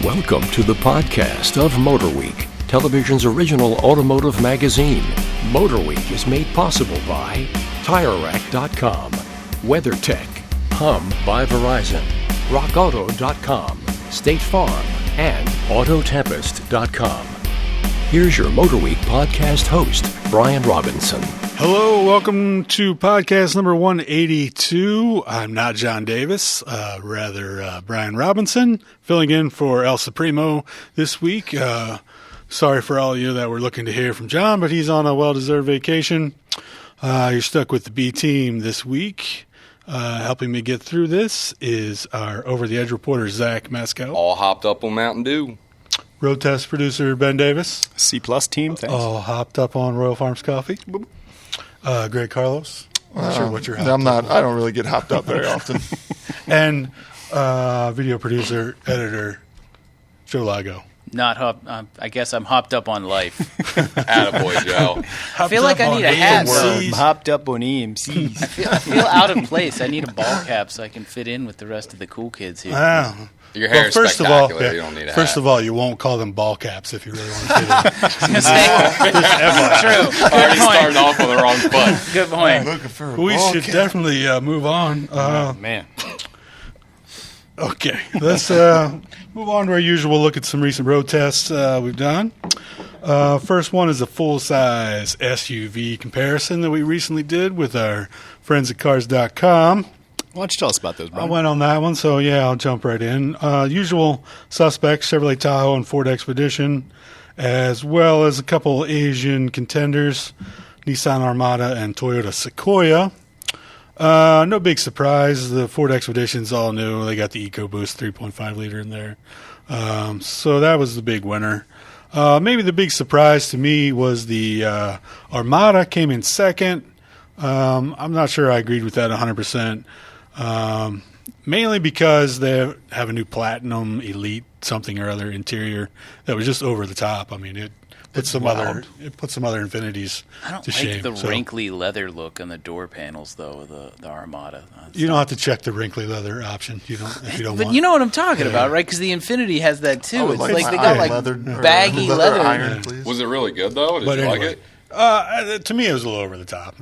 Welcome to the podcast of MotorWeek, television's original automotive magazine. MotorWeek is made possible by TireRack.com, WeatherTech, Hum by Verizon, RockAuto.com, State Farm, and Autotempest.com. Here's your MotorWeek podcast host, Brian Robinson. Hello, welcome to podcast number 182. I'm not John Davis, Brian Robinson, filling in for El Supremo this week. Sorry for all of you that were looking to hear from John, but he's on a well-deserved vacation. You're stuck with the B team this week. Helping me get through this is our over-the-edge reporter, Zach Maskell. All hopped up on Mountain Dew. Road test producer, Ben Davis. C-plus team, thanks. All hopped up on Royal Farms coffee. Greg Carlos. I'm not sure what you're hopped I'm not. up I don't really get hopped up very often. And video producer, editor, Joe Lago. Not hopped. I guess I'm hopped up on life. Attaboy, Joe. I feel like I need a hat. I'm hopped up on EMCs. I feel out of place. I need a ball cap so I can fit in with the rest of the cool kids here. Wow. Your hair is spectacular. You don't need a hat. First of all, you won't call them ball caps if you really want to fit in. True. Already starting off on the wrong foot. Good point. Looking for a We ball should cap. definitely move on. Man. Okay, let's move on to our usual look at some recent road tests we've done. First one is a full-size SUV comparison that we recently did with our friends at Cars.com. Why don't you tell us about those, Brian? I went on that one, so yeah, I'll jump right in. Usual suspects, Chevrolet Tahoe and Ford Expedition, as well as a couple Asian contenders, Nissan Armada and Toyota Sequoia. No big surprise. The Ford Expedition's all new. They got the EcoBoost 3.5 liter in there. So that was the big winner. Maybe the big surprise to me was the Armada came in second. I'm not sure I agreed with that 100%. Mainly because they have a new Platinum Elite something or other interior that was just over the top. I mean, it put some other Infinities I don't to like shame. the So wrinkly leather look on the door panels, though, of the Armada. you don't have to check the wrinkly leather option. You don't if you don't But want. you know what I'm talking about, right? Because the Infinity has that, too. I would It's like like my they got, iron like, baggy leather. iron, please. Was it really good, though? Did But you anyway, like it? To me, it was a little over the top.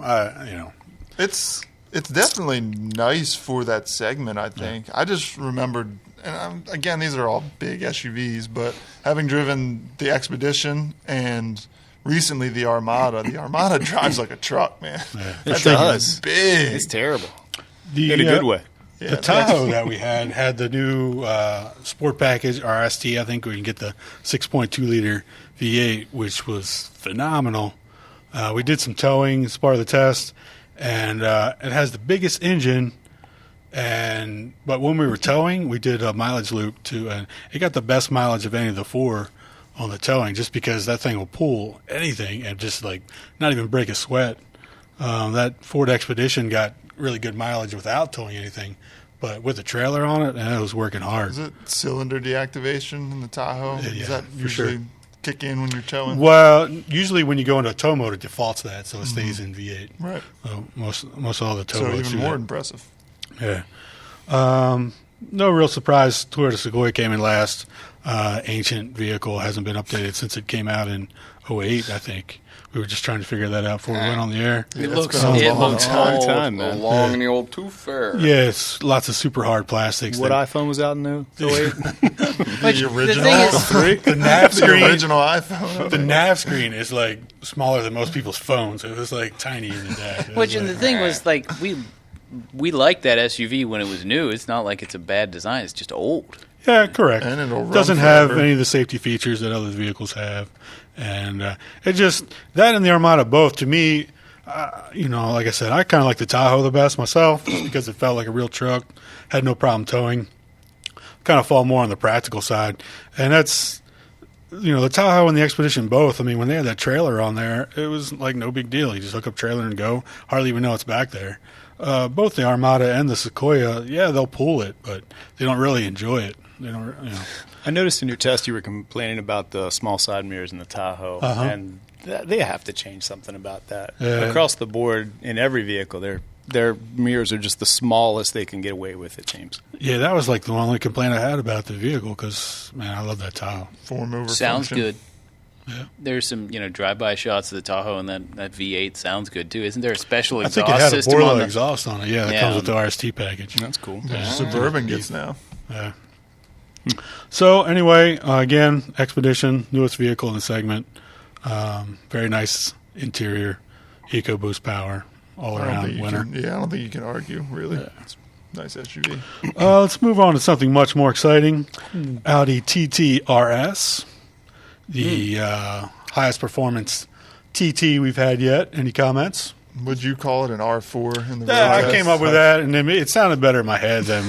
It's definitely nice for that segment, I think. I just remembered, and again, these are all big SUVs, but having driven the Expedition and recently the Armada drives like a truck, man. Yeah. That It sure thing does. is big. It's terrible. The, In a good way. Yeah, The Tahoe that we had the new Sport Package RST, I think, where you can get the 6.2 liter V8, which was phenomenal. We did some towing as part of the test, and it has the biggest engine. But when we were towing, we did a mileage loop too, and it got the best mileage of any of the four on the towing, just because that thing will pull anything and just like not even break a sweat. That Ford Expedition got really good mileage without towing anything, but with a trailer on it, and it was working hard. Is it cylinder deactivation in the Tahoe? Yeah, Does that for usually sure. kick in when you're towing? Well, usually when you go into a tow mode, it defaults that, so it stays in V8. Right. So most all the tow So modes even do more that. impressive. Yeah. No real surprise. Toyota Sequoia came in last. Ancient vehicle hasn't been updated since it came out in 2008, I think. We were just trying to figure that out before we went on the air. Yeah, It it's looks been a long old. time, man. Long and the old tooth fairy. Yes, lots of super hard plastics. What that- iPhone was out in the 08? Which, The the original. thing is, the nav The screen. original iPhone. The nav screen is like smaller than most people's phones. It was like tiny in the dash. It was which and the like- thing was, like, we liked that SUV when it was new. It's not like it's a bad design. It's just old. Yeah, correct. And it'll run Doesn't have forever. any of the safety features that other vehicles have, and it just that and the Armada both to me. Like I said, I kind of like the Tahoe the best myself, just because it felt like a real truck, had no problem towing. Kind of fall more on the practical side, and that's the Tahoe and the Expedition both. I mean, when they had that trailer on there, it was like no big deal. You just hook up trailer and go. Hardly even know it's back there. Both the Armada and the Sequoia, yeah, they'll pull it, but they don't really enjoy it. They don't, I noticed in your test you were complaining about the small side mirrors in the Tahoe, and they have to change something about that. Yeah. Across the board, in every vehicle, they're their mirrors are just the smallest they can get away with, it seems. Yeah, that was like the only complaint I had about the vehicle because, man, I love that Tahoe. Form over Sounds function. good. Yeah. There's some, drive-by shots of the Tahoe, and that V8 sounds good too. Isn't there a special I exhaust think it had a system on Borla the exhaust on it. Yeah, that Yeah. comes with the RST package. That's cool. Suburban gets now. Yeah. So anyway, again, Expedition, newest vehicle in the segment. Very nice interior, EcoBoost power, all I don't around think you winner. can, I don't think you can argue, really. It's a nice SUV. Let's move on to something much more exciting. Audi TT RS, the highest performance TT we've had yet. Any comments? Would you call it an R4 in the road I test? came up with that, and it sounded better in my head than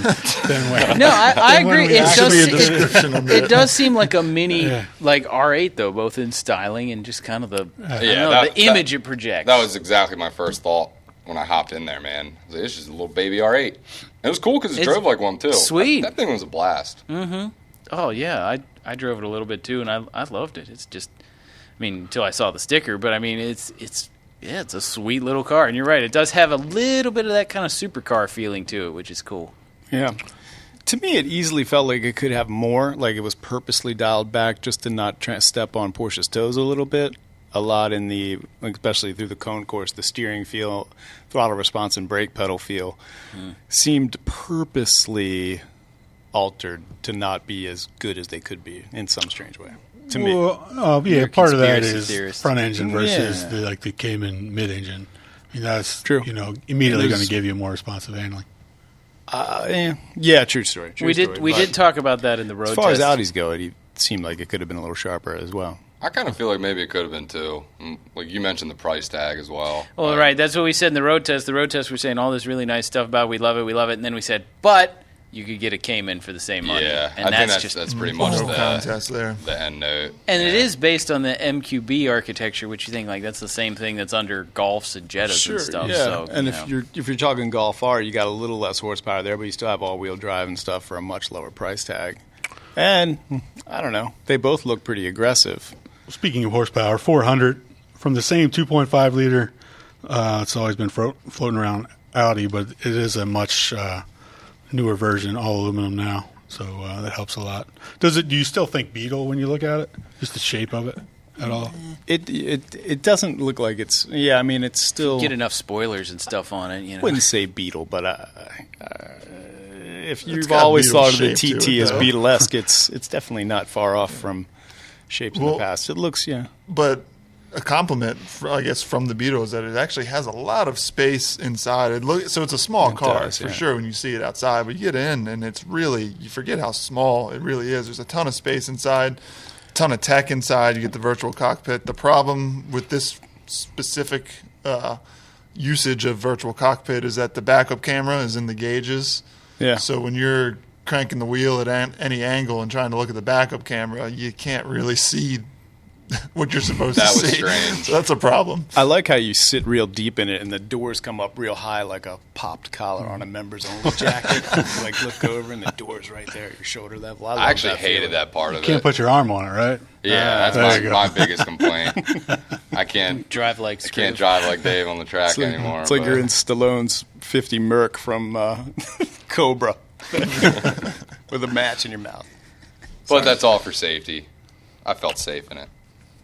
when. No, I Then when agree. we actually It description of it does seem like a mini, Yeah. like R8 though, both in styling and just kind of the that- the image it projects. That was exactly my first thought when I hopped in there, man. I was like, it's just a little baby R8. It was cool because it It's drove like one too. sweet. That thing was a blast. Oh yeah, I drove it a little bit too, and I loved it. It's just, until I saw the sticker, but it's a sweet little car, and you're right. It does have a little bit of that kind of supercar feeling to it, which is cool. Yeah. To me, it easily felt like it could have more, like it was purposely dialed back just to not step on Porsche's toes a little bit. A lot in the, especially through the cone course, the steering feel, throttle response, and brake pedal feel seemed purposely altered to not be as good as they could be in some strange way. To me. Well, You're a part of that conspiracy is theorist. front engine versus Yeah. the Cayman mid engine. That's True. Immediately It was- going to give you more responsive handling. Yeah, true story. We did talk about that in the road As far test. as Audis go, it seemed like it could have been a little sharper as well. I kind of feel like maybe it could have been too. Like you mentioned the price tag as well. Well, right. That's what we said in the road test. The road test, we're saying all this really nice stuff about it. We love it. And then we said, but you could get a Cayman for the same money. Yeah, and I think that's pretty much No contest there. the end note. And it is based on the MQB architecture, which you think that's the same thing that's under Golfs and Jettas and stuff. Yeah. So, And if you're talking Golf R, you got a little less horsepower there, but you still have all-wheel drive and stuff for a much lower price tag. And I don't know, they both look pretty aggressive. Speaking of horsepower, 400 from the same 2.5 liter. It's always been floating around Audi, but it is a much newer version, all aluminum now. So that helps a lot. Do you still think Beetle when you look at it? Just the shape of it at all? It doesn't look like it's. Yeah, I mean it's still. get enough spoilers and stuff on it. I wouldn't say Beetle, but if you've got always Beetle thought of the shape to TT it, as though. Beetle-esque, it's definitely not far off from shapes in Well- the past. It looks, yeah. But a compliment, I guess, from the Beetle is that it actually has a lot of space inside. So it's a small car does, for yeah. sure when you see it outside, but you get in and it's really, you forget how small it really is. There's a ton of space inside, a ton of tech inside. You get the virtual cockpit. The problem with this specific usage of virtual cockpit is that the backup camera is in the gauges. Yeah. So when you're cranking the wheel at any angle and trying to look at the backup camera, you can't really see what you're supposed That to was see. strange. So that's a problem. I like how you sit real deep in it and the doors come up real high like a popped collar on a members only jacket. You look over and the door's right there at your shoulder level. I love actually that hated feeling. that part of Can't it. put your arm on it, right? Yeah, there that's you go. my biggest complaint. I can't drive like can't drive like Dave on the track It's like, anymore. it's like but- you're in Stallone's 50 Merc from Cobra with a match in your mouth. But that's all for safety. I felt safe in it.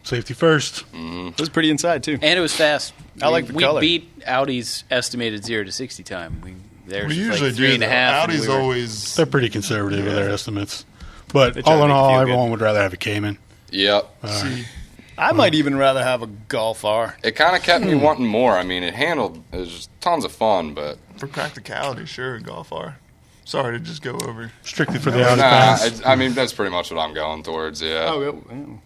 Safety first. It was pretty inside, too. And it was fast. I like the we color. beat Audi's estimated 0 to 60 time. Theirs We was usually like do 3.5. that. and Audi's we were- always They're pretty conservative with their estimates. But They try all to in make you all, feel everyone good. would rather have a Cayman. Yep. I might even rather have a Golf R. It kind of kept me wanting more. I mean, it was just tons of fun, but for practicality, sure, Golf R. Sorry to just go over. Strictly for the Audi nah, fans. I mean, that's pretty much what I'm going towards, yeah. Oh,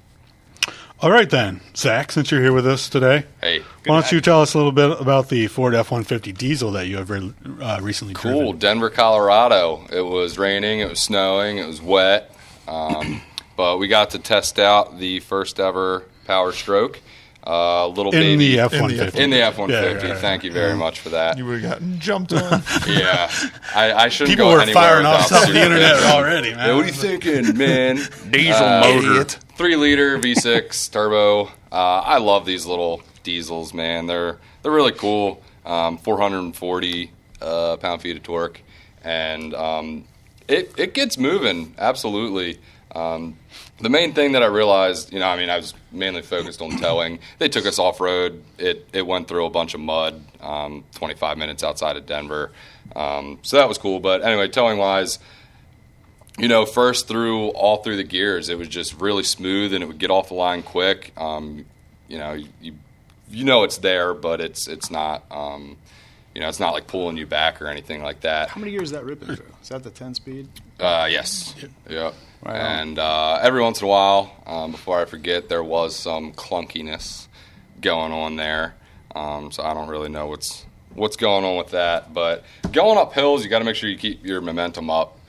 All right, then. Zach, since you're here with us today, Hey, why don't you tell us a little bit about the Ford F-150 diesel that you have recently cool. driven? Denver, Colorado. It was raining, it was snowing, it was wet. But we got to test out the first ever Powerstroke. Little In baby. the F-150. In the F-150. Yeah, right. Thank you very much for that. You would have gotten jumped on. Yeah. I shouldn't People go were anywhere firing off without stuff on the super internet vision. already, man. Yeah, what are you thinking, man? Diesel motor. Idiot. 3-liter V6 turbo. I love these little diesels, man. They're really cool. 440 pound-feet of torque, and it gets moving, absolutely. The main thing that I realized, I was mainly focused on towing. They took us off-road. It went through a bunch of mud, 25 minutes outside of Denver. So that was cool. But anyway, towing-wise, first all through the gears, it was just really smooth, and it would get off the line quick. It's there, but it's not. It's not like pulling you back or anything like that. How many gears is that ripping through? Is that the 10-speed? Yes. Yep. Right. And every once in a while, before I forget, there was some clunkiness going on there. So I don't really know what's going on with that. But going up hills, you got to make sure you keep your momentum up.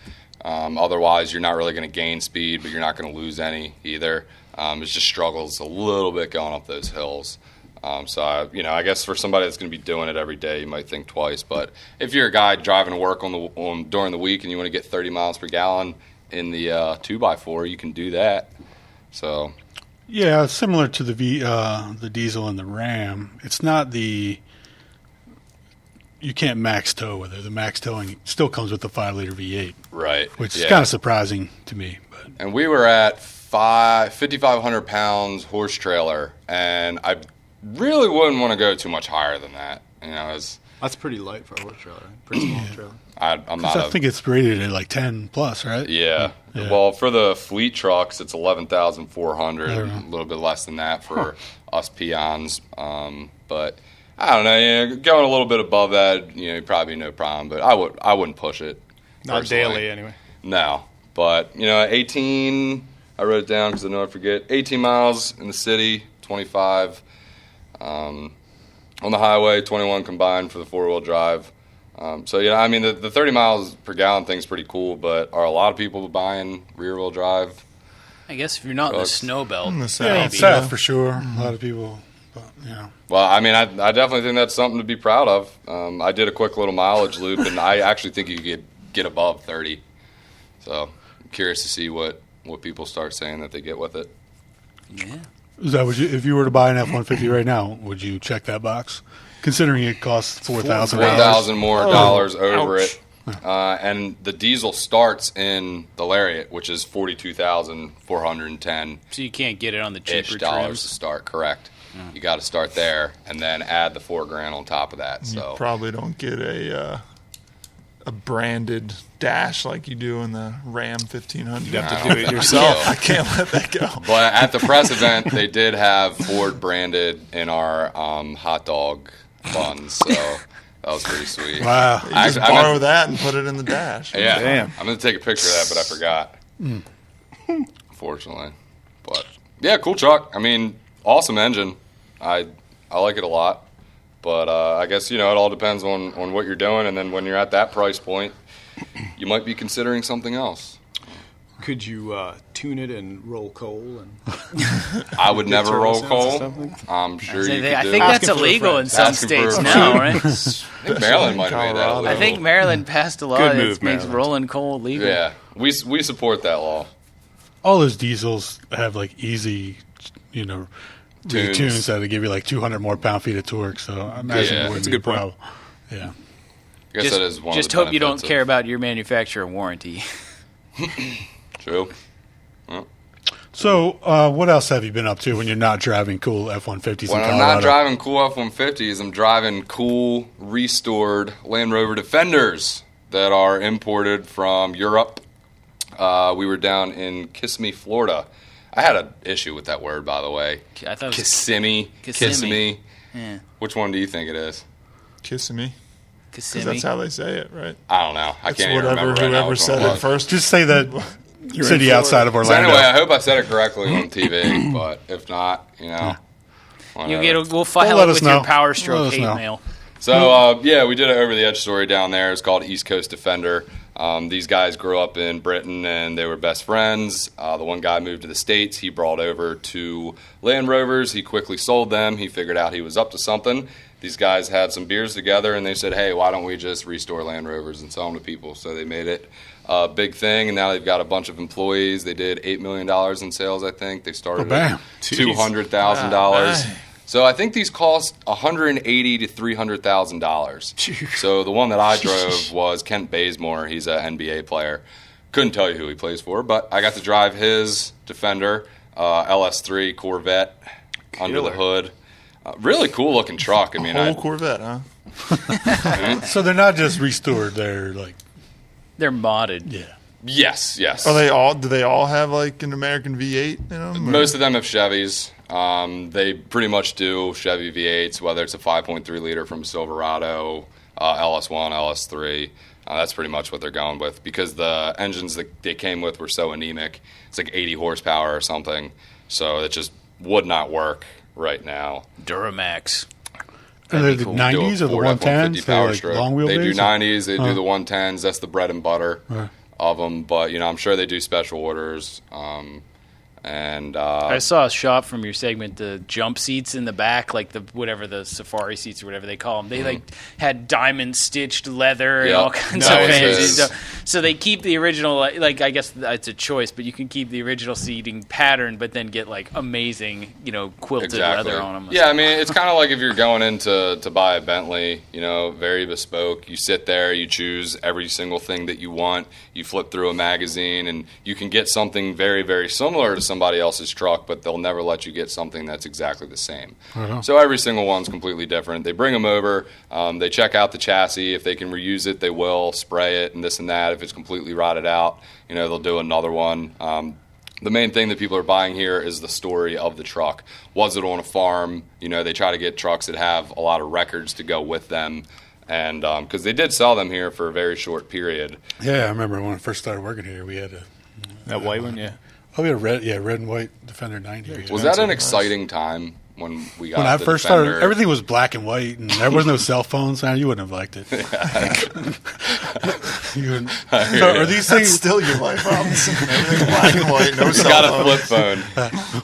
Otherwise, you're not really going to gain speed, but you're not going to lose any either. It just struggles a little bit going up those hills. I guess for somebody that's going to be doing it every day, you might think twice. But if you're a guy driving to work during the week and you want to get 30 miles per gallon in the 2x4, you can do that. So, yeah, similar to the diesel and the Ram. It's not you can't max tow with it. The max towing still comes with the 5-liter V8, right? Which is kind of surprising to me. But. And we were at 5,500 pounds horse trailer, and I really wouldn't want to go too much higher than that. That's pretty light for a horse trailer. Pretty small trailer. I think it's rated at like 10 plus, right? Yeah. Well, for the fleet trucks, it's 11,400. A little bit less than that for us peons. But I don't know. Going a little bit above that, probably no problem. But I wouldn't push it. Not personally. daily, anyway. No. But 18. I wrote it down because I know I forget. 18 miles in the city, 25 on the highway, 21 combined for the 4-wheel drive. The 30 miles per gallon thing's pretty cool, but are a lot of people buying rear-wheel drive? I guess if you're not in the snow belt. In the south for sure. A lot of people, but, Well, I definitely think that's something to be proud of. I did a quick little mileage loop, and I actually think you could get above 30. So I'm curious to see what people start saying that they get with it. Yeah. Is that if you were to buy an F-150 right now, would you check that box? Considering it costs $4,000. $4,000 more dollars over it. And the diesel starts in the Lariat, which is $42,410. So you can't get it on the cheaper dollars trims? to start, correct. You got to start there and then add the $4,000 on top of that. So you probably don't get a branded dash like you do in the Ram 1500. You have to do it yourself. I can't let that go. But at the press event, they did have Ford branded in our hot dog buns, so that was pretty sweet. Wow. You just borrow that and put it in the dash. Yeah. Damn. I'm going to take a picture of that, but I forgot. Unfortunately. But, yeah, cool truck. Awesome engine. I like it a lot. But I guess, it all depends on what you're doing. And then when you're at that price point, you might be considering something else. Could you tune it and roll coal? And I would never roll coal. I'm sure you could do. I think that's illegal in some states now, right? I think Maryland might have made that illegal. I think Maryland passed a law that makes rolling coal legal. Yeah, we support that law. All those diesels have easy, tunes that give you 200 more pound-feet of torque. So I imagine it wouldn't be a good problem. Yeah. I guess that is one just of the hope you don't benefits care about your manufacturer warranty. True. So, what else have you been up to when you're not driving cool F-150s in Colorado? When I'm not driving cool F-150s, I'm driving cool, restored Land Rover Defenders that are imported from Europe. We were down in Kissimmee, Florida. I had an issue with that word, by the way. I thought it was Kissimmee. Yeah. Which one do you think it is? Kissimmee. Because Kissimmee. that's how they say it, right? I don't know. I It's can't even remember right now whoever which one said it it was. first. Just say that city outside of So Orlando. anyway, I hope I said it correctly on TV, but if not, whatever. We'll file let it us with know. your Powerstroke Let us hate know. mail. So, we did an over-the-edge story down there. It's called East Coast Defender. These guys grew up in Britain, and they were best friends. The one guy moved to the States. He brought over 2 Land Rovers. He quickly sold them. He figured out he was up to something. These guys had some beers together, and they said, hey, why don't we just restore Land Rovers and sell them to people? So they made it a big thing, and now they've got a bunch of employees. They did $8 million in sales, I think. They started at $200,000. So I think these cost $180,000 to $300,000. So the one that I drove was Kent Bazemore. He's an NBA player. Couldn't tell you who he plays for, but I got to drive his Defender LS3 Corvette under the hood. Really cool looking truck. I mean, whole Corvette, huh? So they're not just restored; they're like They're modded. yeah. Yes. Are they all? Do they all have like an American V8 in them? Most of them have Chevys. They pretty much do Chevy V8s, whether it's a 5.3 liter from Silverado, LS1, LS3. That's pretty much what they're going with because the engines that they came with were so anemic. It's like 80 horsepower or something. So it just would not work right now. Duramax. And they're the 90s or the 110s? They're like long wheelbase? They do 90s. They do the 110s. That's the bread and butter of them. But, I'm sure they do special orders. I saw a shot from your segment, the jump seats in the back, like the safari seats or whatever they call them. They like had diamond stitched leather and all kinds of fancy stuff. So they keep the original, like I guess it's a choice, but you can keep the original seating pattern, but then get like amazing, quilted leather on them. Yeah, I mean it's kind of like if you're going in to buy a Bentley, very bespoke. You sit there, you choose every single thing that you want. You flip through a magazine, and you can get something very, very similar to somebody else's truck, but they'll never let you get something that's exactly the same. So every single one's completely different. They bring them over, they check out the chassis. If they can reuse it, they will spray it and this and that. If it's completely rotted out, they'll do another one. The main thing that people are buying here is the story of the truck. Was it on a farm? They try to get trucks that have a lot of records to go with them. And because they did sell them here for a very short period. Yeah, I remember when I first started working here, we had That white one, yeah. we had a red and white Defender 90. Was that an exciting time when we got when I the first Defender? started? Everything was black and white, and there was no cell phones. Now you wouldn't have liked it. Are these That's things? still your life problems. Everything's black and white, no cell Got phone. a flip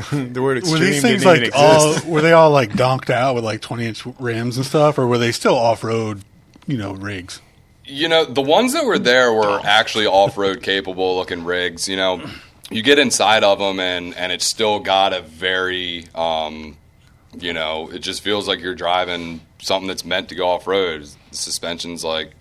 phone. The word Were extreme these things didn't like even exist. were they all like donked out with like 20-inch rims and stuff, or were they still off-road, rigs? The ones that were there were actually off-road capable looking rigs. You get inside of them and it's still got a very, it just feels like you're driving something that's meant to go off-road. The suspension's like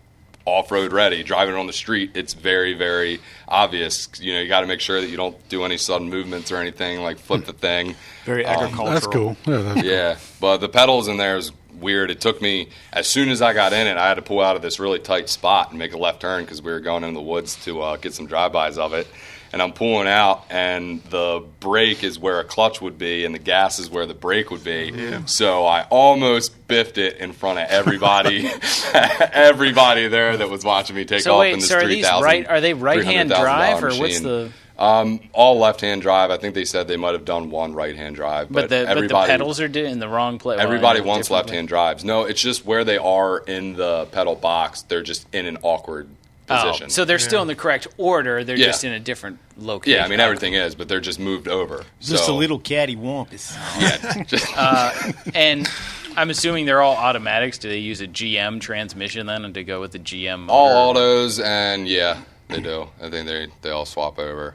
off-road ready. Driving it on the street, it's very, very obvious. You got to make sure that you don't do any sudden movements or anything, like flip the thing. Very agricultural. That's cool. Yeah, that's Yeah, but the pedals in there is weird. It took me, as soon as I got in it, I had to pull out of this really tight spot and make a left turn because we were going in the woods to get some drive-bys of it. And I'm pulling out, and the brake is where a clutch would be, and the gas is where the brake would be. Yeah. So I almost biffed it in front of everybody, everybody there that was watching me take off in this 3,000. Are they right-hand drive, or what's the? All left-hand drive. I think they said they might have done one right-hand drive, but the pedals are in the wrong place. Everybody wants left-hand drives. No, it's just where they are in the pedal box. They're just in an awkward position. So they're still in the correct order. They're just in a different location. Yeah, I mean everything is, but they're just moved over. Just so, a little catty wampus. Yeah. And I'm assuming they're all automatics. Do they use a GM transmission then to go with the GM motor? All autos, and yeah, they do. I think they all swap over.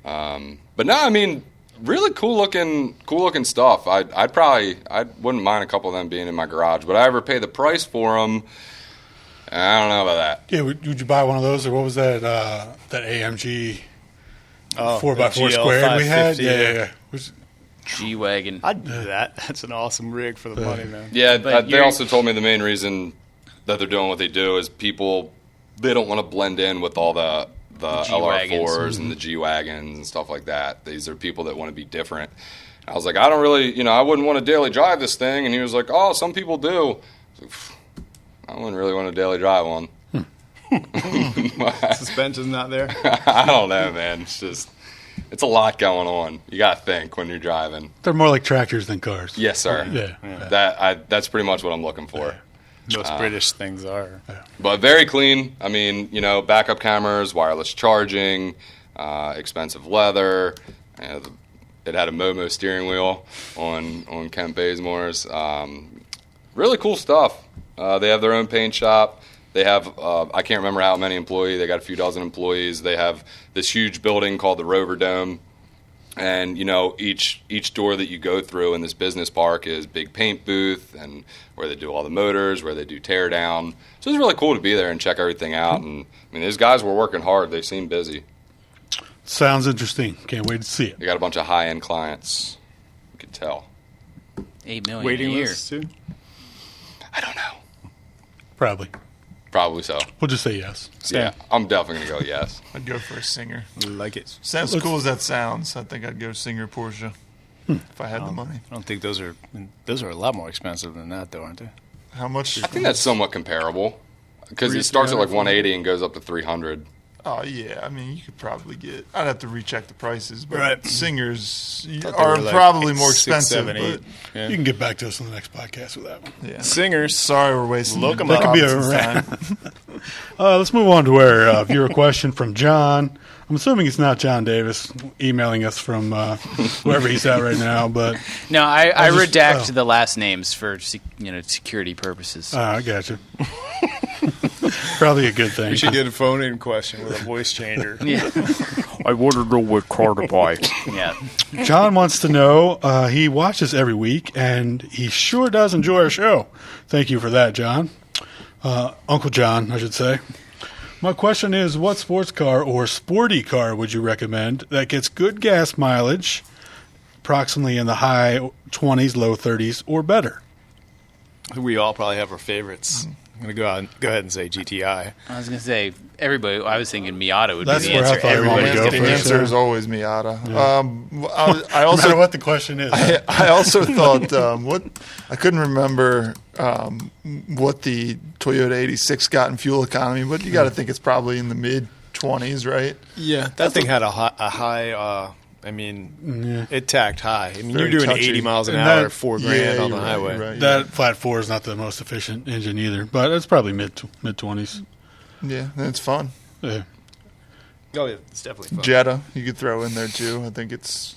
But no, I mean, really cool looking stuff. I wouldn't mind a couple of them being in my garage. Would I ever pay the price for them? I don't know about that. Yeah, would you buy one of those, or what was that? That AMG 4x4 squared we had? Yeah. G-Wagon. I'd do that. That's an awesome rig for the money, man. Yeah, they also told me the main reason that they're doing what they do is they don't want to blend in with all the LR4s and the G-Wagons and stuff like that. These are people that want to be different. I was like, I don't really, I wouldn't want to daily drive this thing. And he was like, oh, some people do. I was like, I wouldn't really want to daily drive one. Suspension's not there? I don't know, man. It's a lot going on. You got to think when you're driving. They're more like tractors than cars. Yes, sir. Yeah. That's pretty much what I'm looking for. Most British things are. But very clean. I mean, backup cameras, wireless charging, expensive leather. It had a Momo steering wheel on Kent Bazemore's. Really cool stuff. They have their own paint shop. They have, I can't remember how many employees. They got a few dozen employees. They have this huge building called the Rover Dome. And, each door that you go through in this business park is big paint booth and where they do all the motors, where they do tear down. So it's really cool to be there and check everything out. And, these guys were working hard. They seem busy. Sounds interesting. Can't wait to see it. They got a bunch of high-end clients. You can tell. 8 million Waiting a year. lists, too? I don't know. Probably. Probably so. We'll just say yes. Yeah, I'm definitely going to go yes. I'd go for a Singer. Like it. As cool as that sounds, I think I'd go Singer Porsche if I had the money. I don't think those are a lot more expensive than that, though, aren't they? How much? I think that's somewhat comparable because it starts at like 180 and goes up to 300. Oh, yeah. You could probably get... I'd have to recheck the prices, but Right. Singers Thought they are were like probably more 6, expensive. 7, 8. But Yeah. You can get back to us on the next podcast with that one. yeah. Singers. Sorry we're wasting Look 'em Doc up. That could be a Robinson's wrap. time. Let's move on to our viewer question from John. I'm assuming it's not John Davis emailing us from wherever he's at right now, but No, I just- redact the last names for security purposes. I got you. Probably a good thing. We should get a phone-in question with a voice changer. Yeah. I want to know what car to buy. Yeah. John wants to know, he watches every week, and he sure does enjoy our show. Thank you for that, John. Uncle John, I should say. My question is, what sports car or sporty car would you recommend that gets good gas mileage, approximately in the high 20s, low 30s, or better? We all probably have our favorites. I'm going to go ahead and say GTI. I was going to say, everybody, I was thinking Miata would That's be the where I answer. thought you were Everybody's gonna going go to The first. answer is always Miata. I No also matter what the question is. I also thought I couldn't remember what the Toyota 86 got in fuel economy, but you got to think it's probably in the mid 20s, right? Yeah, that thing had a high. It tacked high. You're Very doing touchy. 80 miles an And hour, that- $4,000 on the you're right, highway. you're right, That Flat 4 is not the most efficient engine either, but it's probably mid 20s. yeah, and it's fun. Yeah. Oh, yeah, it's definitely fun. Jetta, you could throw in there too. I think it's.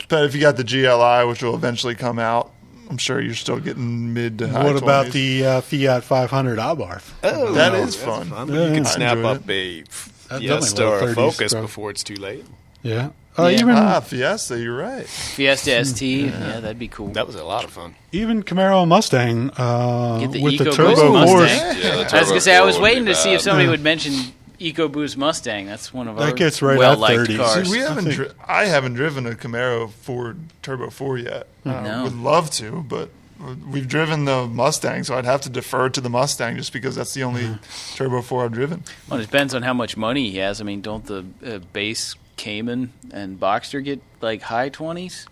But if you got the GLI, which will eventually come out, I'm sure you're still getting mid to high. What about 20s. the Fiat 500 Abarth? Oh, That no, is that's fun. Yeah, You can I snap enjoyed up a That's Fiesta definitely or low a 30s, Focus bro. before it's too late. Yeah. Yeah. Even Fiesta, you're right. Fiesta ST, yeah, that'd be cool. That was a lot of fun. even Camaro and Mustang Get the with the EcoBoost turbo Mustang. fours. Yeah, the I was going to say, I turbo was four waiting would be to see if bad. somebody would mention EcoBoost Mustang. That's one of our That gets right at well-liked 30s. cars. See, we haven't. I think- I haven't driven a Camaro Ford Turbo 4 yet. No. Would love to, but we've driven the Mustang, so I'd have to defer to the Mustang just because that's the only Turbo 4 I've driven. Well, it depends on how much money he has. I mean, don't the base Cayman and Boxster get like high 20s?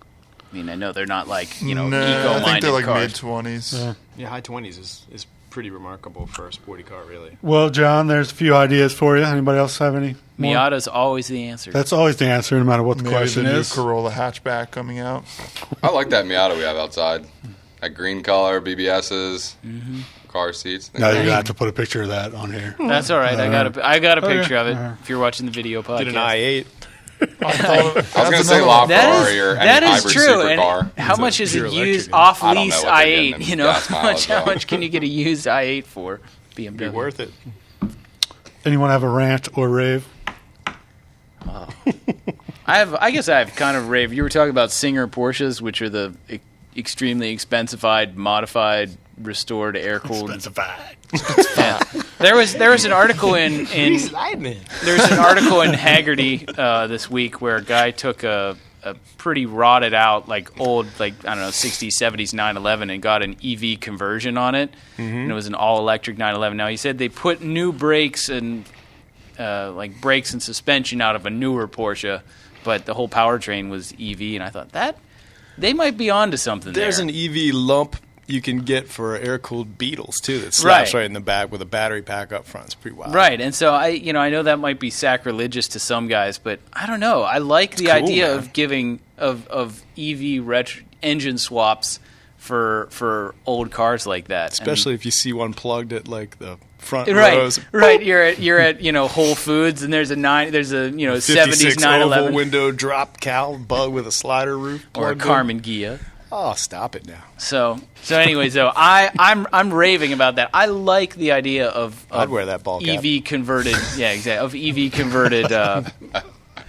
I mean, I know they're not like, Nah, I eco-minded think they're like cars. mid 20s. Yeah. Yeah, high 20s is pretty remarkable for a sporty car, really. Well, John, there's a few ideas for you. Anybody else have any? more? Miata's always the answer. That's always the answer, no matter what the Maybe question the new is. Corolla hatchback coming out. I like that Miata we have outside. That green color, BBSs, car seats. Now you're gonna have to put a picture of that on here. That's all right. I got a picture of it. Okay. If you're watching the video podcast, Did an i8. I was going to say LaFerrari or any that is hybrid true. supercar. And how It's much a is pure it electric used engine. off I don't lease know what they're getting i8? in You know, gas how mileage, much though. can you get a used i8 for? BMW. Be worth it. Anyone have a rant or rave? I guess I have kind of rave. You were talking about Singer Porsches, which are the extremely expensified, modified, restored, air-cooled. Yeah. There was an article in there's an article in Haggerty this week where a guy took a pretty rotted out, like old, like, I don't know, 60s, 70s 911 and got an EV conversion on it. And it was an all-electric 911. Now, he said they put new brakes and like brakes and suspension out of a newer Porsche, but the whole powertrain was EV, and I thought that they might be onto something There's there. an EV lump you can get for air-cooled Beetles, too, that slaps right in the back with a battery pack up front. It's pretty wild. Right, and so I know that might be sacrilegious to some guys, but I don't know. I like the cool, idea man. of giving of EV engine swaps for old cars like that, Especially if you see one plugged at, like, the front And, right, rows. right. You're at Whole Foods, and there's a 70s 56 oval 911 window drop cowl bug with a slider roof. or a plugged in. Carmen Ghia. Oh, stop it now. So anyways, though, I'm raving about that. I like the idea of I'd wear that ball cap. EV converted. Yeah, exactly. Of EV converted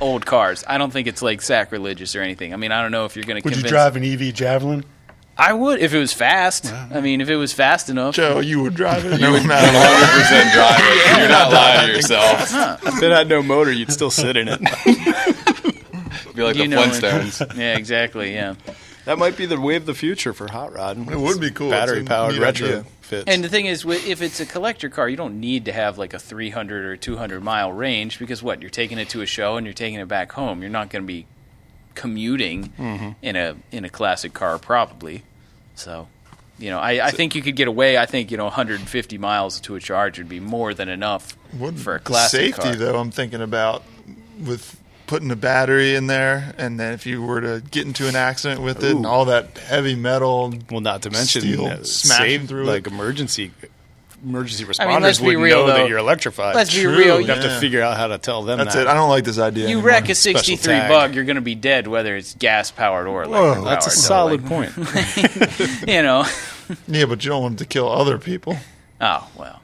old cars. I don't think it's like sacrilegious or anything. I mean, I don't know if you're going to Would convince. you drive an EV Javelin? I would if it was fast. I mean, if it was fast enough. Joe, you would drive it. You would 100% drive it. You're not lying to yourself. If it had no motor, you'd still sit in it. Be like You the know it. Flintstones. Yeah, exactly. Yeah. That might be the way of the future for hot rodding. It would be cool. Battery powered It's a neat idea. retrofits. And the thing is, if it's a collector car, you don't need to have like a 300 or 200 mile range because what? You're taking it to a show and you're taking it back home. You're not going to be commuting in a classic car probably. So, I think you could get away. I think 150 miles to a charge would be more than enough for a classic safety, car. though, I'm thinking about with putting a battery in there, and then if you were to get into an accident with it and all that heavy metal, Well, not to mention steel smashing through like it. emergency responders I mean, let's be wouldn't real, know though. that you're electrified. Let's be True, real. You'd have to yeah. figure out how to tell them That's that. it. I don't like this idea You anymore. wreck a 63 tag. Bug, you're going to be dead whether it's gas powered or electric powered. That's a So, solid like, point. Yeah, but you don't want it to kill other people. Oh, well.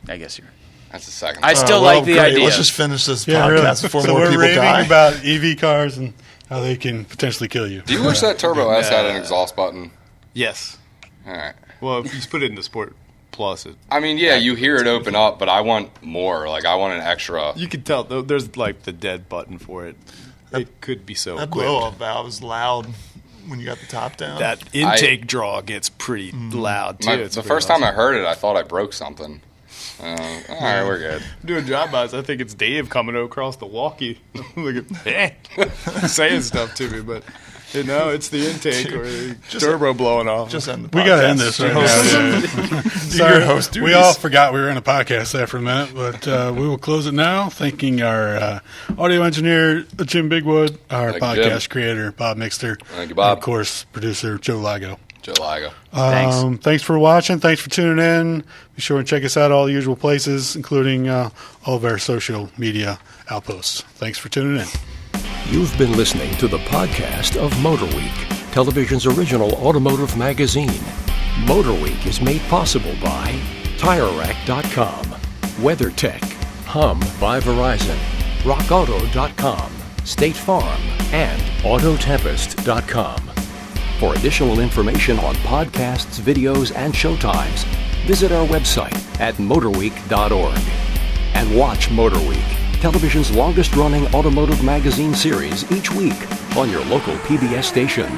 I guess you're. That's the second. I still Well, like the great. idea. Let's just finish this Yeah, podcast really. before So more we're people raving die. about EV cars and how they can potentially kill you. Do you wish that Turbo S had an exhaust button? Yes. All right. Well, if you just put it in the Sport Plus, I mean, yeah, you hear it open up, but I want more. Like, I want an extra. you can tell there's like the dead button for it. It could be so That equipped. blow-off valve is loud when you got the top down. That intake draw gets pretty loud too. It's The pretty first time I awesome. heard it, I thought I broke something. All right, we're good. doing drive-bys, I think it's Dave coming across the walkie, saying stuff to me, but it's the intake or the turbo blowing off. Just end the We got to podcast. end this right now. Do Sorry, your host we duties. all forgot we were in a podcast there for a minute, but we will close it now. Thanking our audio engineer, Jim Bigwood, our Thank you, podcast Jim. creator, Bob Mixter, Thank you, Bob. and of course, producer Joe Lago. Joe Ligo. Thanks. Thanks for watching. Thanks for tuning in. Be sure and check us out all the usual places, including all of our social media outposts. Thanks for tuning in. You've been listening to the podcast of MotorWeek, television's original automotive magazine. MotorWeek is made possible by TireRack.com, WeatherTech, Hum by Verizon, RockAuto.com, State Farm, and Autotempest.com. For additional information on podcasts, videos, and showtimes, visit our website at motorweek.org. And watch MotorWeek, television's longest-running automotive magazine series each week on your local PBS station.